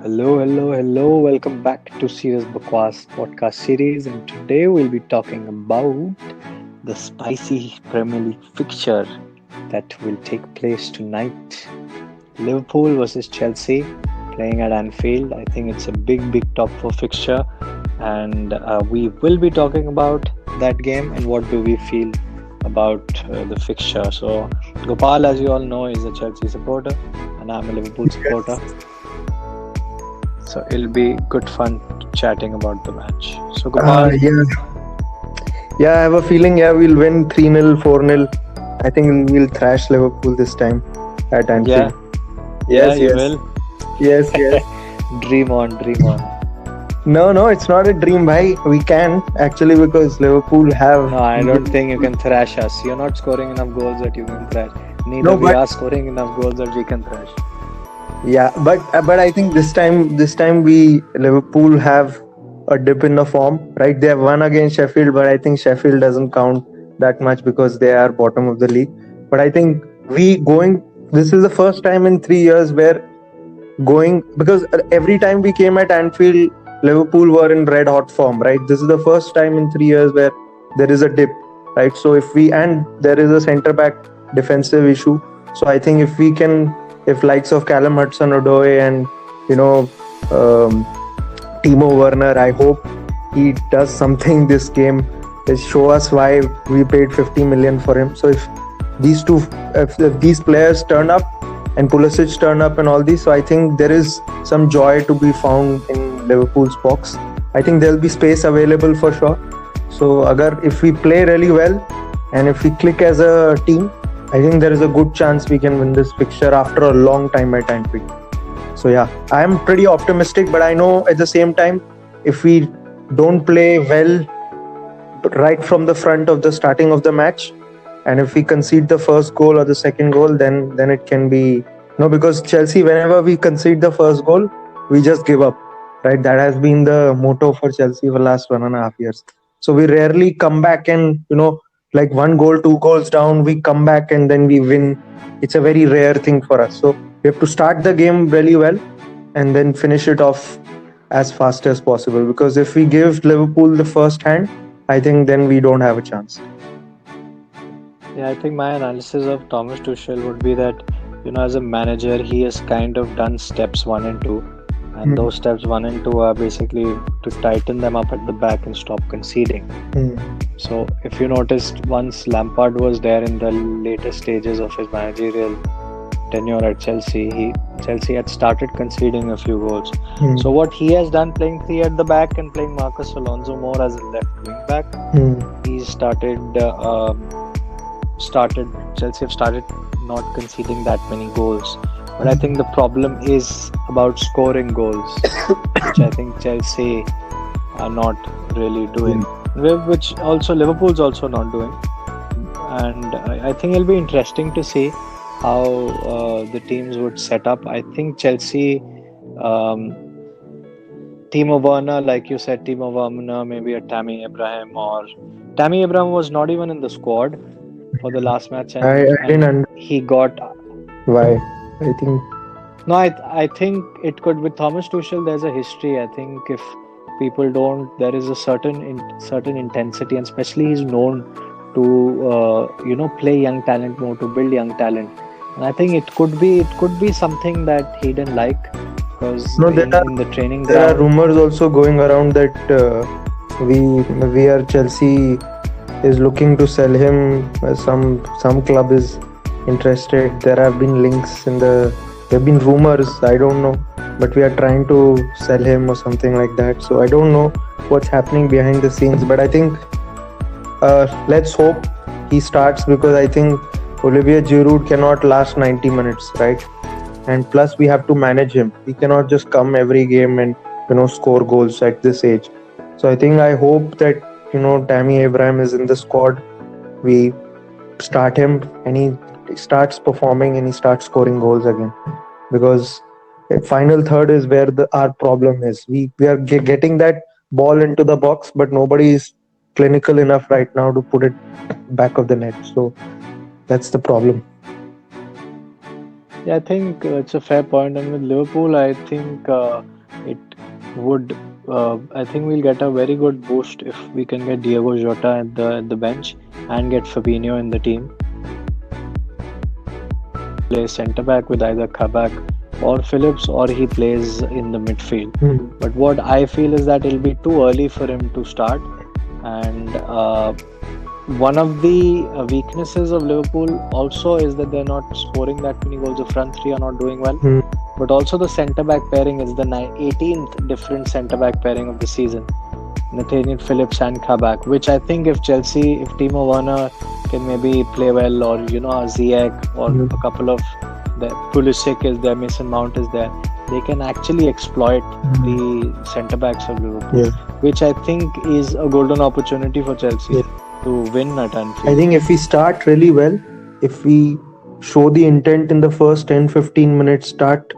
Hello, hello, hello. Welcome back to Serious Bakwas podcast series. And today we'll be talking about the spicy Premier League fixture that will take place tonight. Liverpool versus Chelsea playing at Anfield. I think it's a big top four fixture. And we will be talking about that game and what do we feel about the fixture. So, Gopal, as you all know, is a Chelsea supporter and I'm a Liverpool supporter. Yes. So it'll be good fun chatting about the match. So Uh, Gopal, yeah. Yeah, I have a feeling, we'll win 3-0, 4-0. I think we'll thrash Liverpool this time at yeah, Anfield. yeah, Yes, you yes. will. Yes, yes. Dream on, dream on. No, no, it's not a dream, bhai. We can actually because Liverpool have. No, I don't think you can thrash us. You're not scoring enough goals that you can thrash. Neither No, we but are scoring enough goals that we can thrash. yeah, but I think this time we Liverpool have a dip in the form, right? They have won against Sheffield, but I think Sheffield doesn't count that much because they are bottom of the league. But I think we going. This is the first time in 3 years where going because every time we came at Anfield, Liverpool were in red hot form, right? This is the first time in 3 years where there is a dip, right? So if we and there is a centre back defensive issue. So I think if we can, if likes of Callum Hudson-Odoi and you know um, Timo Werner, I hope he does something this game. Show us why we paid 50 million for him. So these two, if these players turn up and Pulisic turn up and all these, so I think there is some joy to be found in Liverpool's box. I think there'll be space available for sure. So, if we play really well and if we click as a team, I think there is a good chance we can win this fixture after a long time at Anfield. So yeah, I am pretty optimistic, but I know at the same time, if we don't play well right from the front of the starting of the match, and if we concede the first goal or the second goal, then it can be no, because Chelsea, whenever we concede the first goal, we just give up. Right, that has been the motto for Chelsea for the last 1.5 years. So we rarely come back and like one goal, two goals down, we come back and then we win. It's a very rare thing for us. So we have to start the game really well and then finish it off as fast as possible. Because if we give Liverpool the first hand, I think then we don't have a chance. Yeah, I think my analysis of Thomas Tuchel would be that, as a manager, he has kind of done steps one and two. And Hmm. those steps one and two are basically to tighten them up at the back and stop conceding. Hmm. So, if you noticed, once Lampard was there in the later stages of his managerial tenure at Chelsea had started conceding a few goals. Hmm. So, what he has done, playing three at the back and playing Marcus Alonso more as a left wing back, Hmm. he started Chelsea have started not conceding that many goals. But I think the problem is about scoring goals, which I think Chelsea are not really doing, which also Liverpool's also not doing. And I think it'll be interesting to see how the teams would set up. I think Chelsea, um, Timo Werner, like you said, Timo Werner, maybe a Tammy Abraham, or Tammy Abraham was not even in the squad for the last match, I didn't and understand he got why. I think. no. I think it could with Thomas Tuchel. There's a history. I think if people don't, there is a certain intensity, and especially he's known to play young talent more, to build young talent. And I think it could be something that he didn't like because No, in the training there are ground. rumors also going around that we we are Chelsea is looking to sell him. Some club is interested. There have been links in the. There have been rumors. I don't know, but we are trying to sell him or something like that. So I don't know what's happening behind the scenes. But I think let's hope he starts because I think Olivier Giroud cannot last 90 minutes, right? And plus we have to manage him. He cannot just come every game and score goals at this age. So I hope that Tammy Abraham is in the squad. We start him and he starts performing and he starts scoring goals again because final third is where our problem is. We are getting that ball into the box, but nobody is clinical enough right now to put it back of the net. So that's the problem. Yeah, I think it's a fair point. And with Liverpool, I think it would. I think we'll get a very good boost if we can get Diego Jota at the bench and get Fabinho in the team. Play centre back with either Kabak or Phillips, or he plays in the midfield. But what I feel is that it'll be too early for him to start, and one of the weaknesses of Liverpool also is that they're not scoring that many goals. The front three are not doing well, but also the centre back pairing is the 18th different centre back pairing of the season. Nathaniel Phillips and Kabak, which I think if Chelsea, if Timo Werner can maybe play well, or Ziyech, or a couple of the Pulisic is there, Mason Mount is there, they can actually exploit the centre backs of Liverpool, which I think is a golden opportunity for Chelsea to win at Anfield. I think if we start really well, if we show the intent in the first 10-15 minutes, start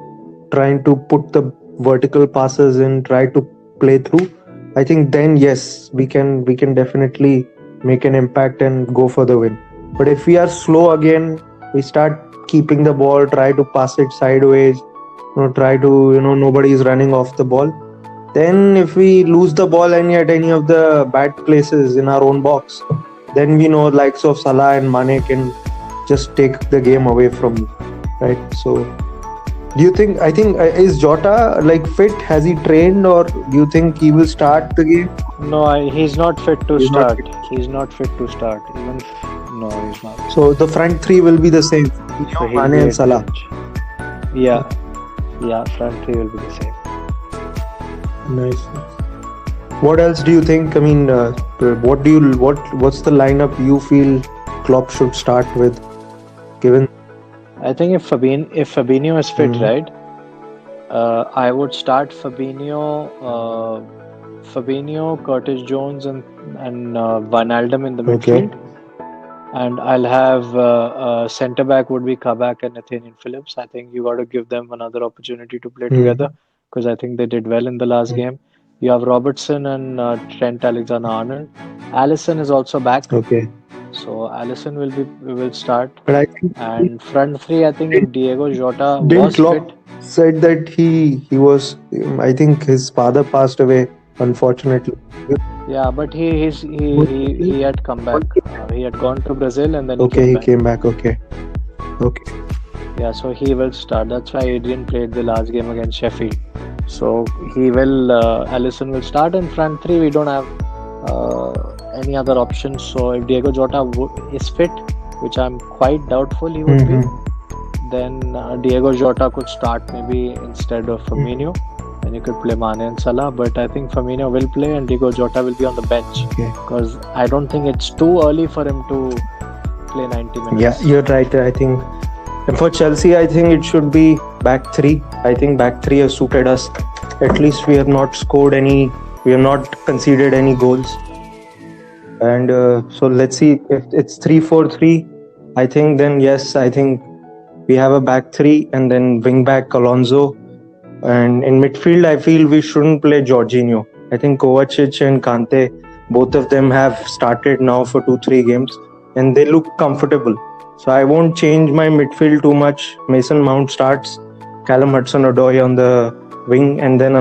trying to put the vertical passes in, try to play through, I think then yes, we can definitely make an impact and go for the win. But if we are slow again, we start keeping the ball, try to pass it sideways, try to, nobody is running off the ball. Then if we lose the ball at any of the bad places in our own box, then we know likes of Salah and Mane can just take the game away from you, right? So do you think, is Jota like fit? Has he trained, or do you think he will start the game? No, he's not fit to start. He's not fit to start. No, he's not. So the front three will be the same. So Mane and Salah. Yeah, front three will be the same. Nice. What else do you think? I mean, what's the lineup you feel Klopp should start with? Given, I think if Fabinho is fit, right, I would start Fabinho, Curtis Jones, and Wijnaldum in the midfield. And I'll have centre back would be Kabak and Nathaniel Phillips. I think you got to give them another opportunity to play together, because I think they did well in the last game. You have Robertson and Trent Alexander-Arnold. Alisson is also back. Okay. So Alisson will start. But I think and front three, I think if Diego Jota was Klopp fit, said that he was. I think his father passed away, unfortunately. Yeah, but he had come back. He had gone to Brazil and then he came back. Okay. Yeah, so he will start. That's why Adrian played the last game against Sheffield. So he will. Alisson will start, and front three we don't have any other options. So if Diego Jota is fit, which I'm quite doubtful he would be, then Diego Jota could start maybe instead of Firmino, and you could play Mane and Salah. But I think Firmino will play and Diego Jota will be on the bench, because I don't think it's too early for him to play 90 minutes. Yeah, you're right. I think. And for Chelsea, I think it should be back three. I think back three has suited us. At least we have not conceded any goals. And so let's see if it's 3-4-3. I think then yes, I think we have a back three and then wing back Alonso. And in midfield, I feel we shouldn't play Jorginho. I think Kovacic and Kante, both of them have started now for 2-3 games and they look comfortable. So I won't change my midfield too much. Mason Mount starts, Callum Hudson-Odoi on the wing, and then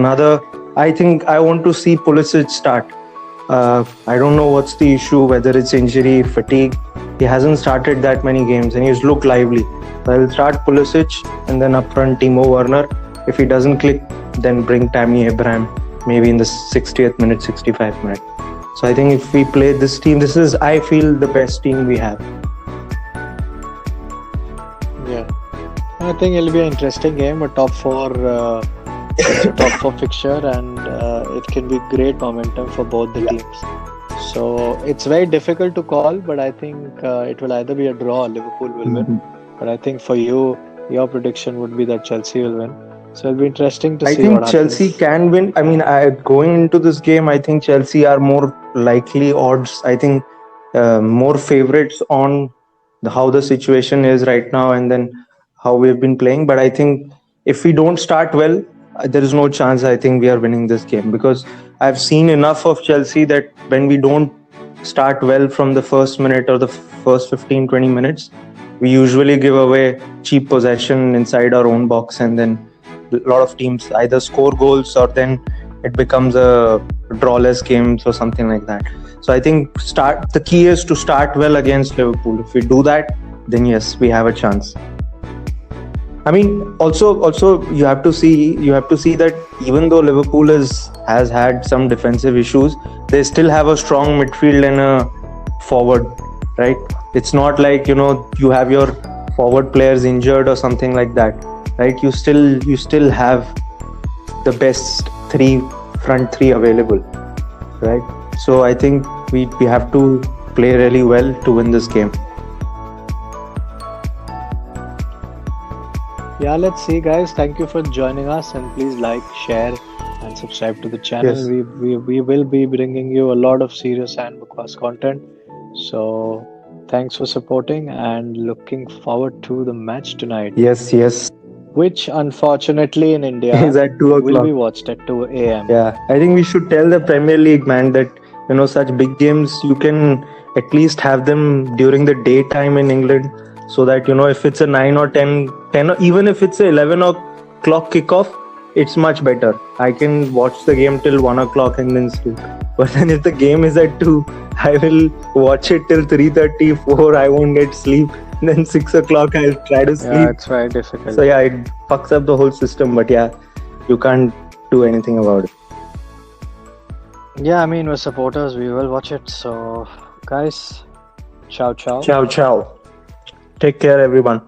I think I want to see Pulisic start. I don't know what's the issue, whether it's injury, fatigue. He hasn't started that many games and he's looked lively. So I will start Pulisic and then up front Timo Werner. If he doesn't click, then bring Tammy Abraham maybe in the 60th minute, 65th minute. So I think if we play this team, this is, I feel, the best team we have. Yeah, I think it'll be an interesting game, a top four fixture, and it can be great momentum for both the teams. So it's very difficult to call, but I think it will either be a draw or Liverpool will win. But I think for you, your prediction would be that Chelsea will win. So it'll be interesting to see what happens. I think Chelsea can win. I mean, going into this game, I think Chelsea are more likely odds. I think more favorites on how the situation is right now and then how we've been playing. But I think if we don't start well, there is no chance I think we are winning this game, because I've seen enough of Chelsea that when we don't start well from the first minute or the first 15-20 minutes, we usually give away cheap possession inside our own box, and then a lot of teams either score goals or then it becomes a drawless game or something like that. So I think the key is to start well against Liverpool. If we do that, then yes, we have a chance. I mean, also you have to see that even though Liverpool has had some defensive issues, they still have a strong midfield and a forward, right? It's not like you have your forward players injured or something like that, right? You still have the best front three available, right? So I think we have to play really well to win this game. Yeah, let's see, guys. Thank you for joining us, and please like, share, and subscribe to the channel. Yes. We will be bringing you a lot of serious and Bukwas content. So thanks for supporting, and looking forward to the match tonight. Yes. Which unfortunately in India is at 2 o'clock. will be watched at 2 a.m. Yeah, I think we should tell the Premier League, man, that such big games you can at least have them during the daytime in England, so that if it's a 9 or 10 or even if it's a 11 o'clock kickoff, it's much better. I can watch the game till 1 o'clock and then sleep. But then if the game is at 2, I will watch it till 3:30, 4. I won't get sleep. Then 6 o'clock I'll try to sleep. Yeah, it's very difficult. So yeah, it fucks up the whole system. But yeah, you can't do anything about it. Yeah, I mean, we're supporters. We will watch it. So, guys, ciao. Ciao. Take care, everyone.